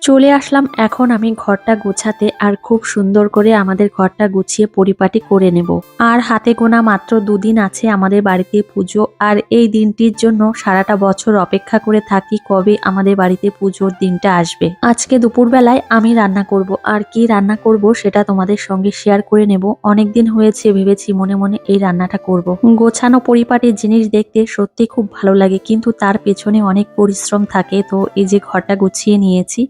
চলে আসলাম এখন আমি ঘরটা গোছাতে আর খুব সুন্দর করে আমাদের ঘরটা গুছিয়ে পরিপাটি করে নেব। আর হাতে গোনা মাত্র দুদিন আছে আমাদের বাড়িতে পুজো, আর এই দিনটির জন্য সারাটা বছর অপেক্ষা করে থাকি কবে আমাদের বাড়িতে পুজোর দিনটা আসবে। আজকে দুপুরবেলায় আমি রান্না করব, আর কি রান্না করব সেটা তোমাদের সঙ্গে শেয়ার করে নেব। অনেকদিন হয়েছে ভেবেছি মনে মনে এই রান্নাটা করব। গোছানো পরিপাটির জিনিস দেখতে সত্যি খুব ভালো লাগে, কিন্তু তার পেছনে অনেক পরিশ্রম থাকে। তো এই যে ঘরটা গুছিয়ে নিয়েছি,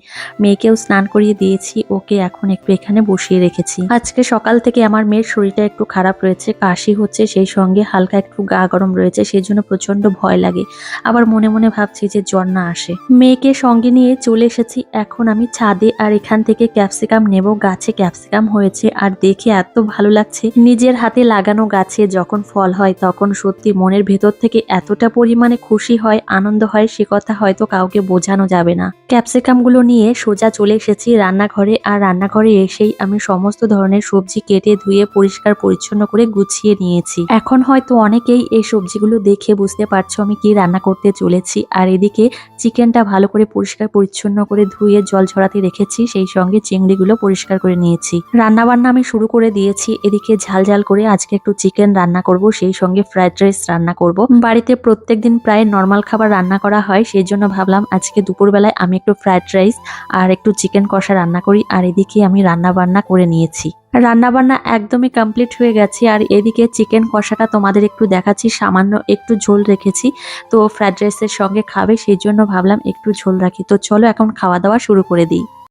মেয়েকেও স্নান করিয়ে দিয়েছি, ওকে এখন একটু এখানে বসিয়ে রেখেছি। আজকে সকাল থেকে আমার মেয়ের শরীরটা একটু খারাপ রয়েছে, কাশি হচ্ছে, সেই সঙ্গে হালকা একটু গা গরম রয়েছে, সেই জন্য প্রচন্ড ভয় লাগে। আবার মনে মনে ভাবছি যে জ্বর না আসে। মেয়েকে সঙ্গে নিয়ে চলে এসেছি এখন আমি ছাদে, আর এখান থেকে ক্যাপসিকাম নেব। গাছে ক্যাপসিকাম হয়েছে আর দেখে এত ভালো লাগছে। নিজের হাতে লাগানো গাছে যখন ফল হয় তখন সত্যি মনের ভেতর থেকে এতটা পরিমাণে খুশি হয়, আনন্দ হয়, সে কথা হয়তো কাউকে বোঝানো যাবে না। ক্যাপসিকাম গুলো নিয়ে সোজা চলে এসেছি রান্নাঘরে, আর রান্নাঘরে এসেই আমি সমস্ত ধরনের সবজি কেটে ধুয়ে পরিষ্কার পরিচ্ছন্ন করে গুছিয়ে নিয়েছি। এখন হয়তো অনেকেই এই সবজিগুলো দেখে বুঝতে পারছো আমি কি রান্না করতে চলেছি। আর এদিকে চিকেনটা ভালো করে পরিষ্কার পরিচ্ছন্ন করে ধুয়ে জল ঝরাতে রেখেছি, সেই সঙ্গে চিংড়িগুলো পরিষ্কার করে নিয়েছি। রান্না বান্না আমি শুরু করে দিয়েছি। এদিকে ঝাল ঝাল করে আজকে একটু চিকেন রান্না করব, সেই সঙ্গে ফ্রাইড রাইস রান্না করব। বাড়িতে প্রত্যেকদিন প্রায় নর্মাল খাবার রান্না করা হয়, সেই জন্য ভাবলাম আজকে দুপুরবেলায় আমি একটু ফ্রাইড রাইস আর একটু চিকেন কষা রান্না করি। আর এদিকে আমি রান্না বান্না করে নিয়েছি। রান্না বান্না একদমই কমপ্লিট হয়ে গেছে। আর এদিকে চিকেন কষাটা তোমাদের একটু দেখাচ্ছি, সামান্য একটু ঝোল রেখেছি। তো ফ্রাইড রাইসের সঙ্গে খাবে, সেই জন্য ভাবলাম একটু ঝোল রাখি। তো চলো এখন খাওয়া দাওয়া শুরু করে দিই।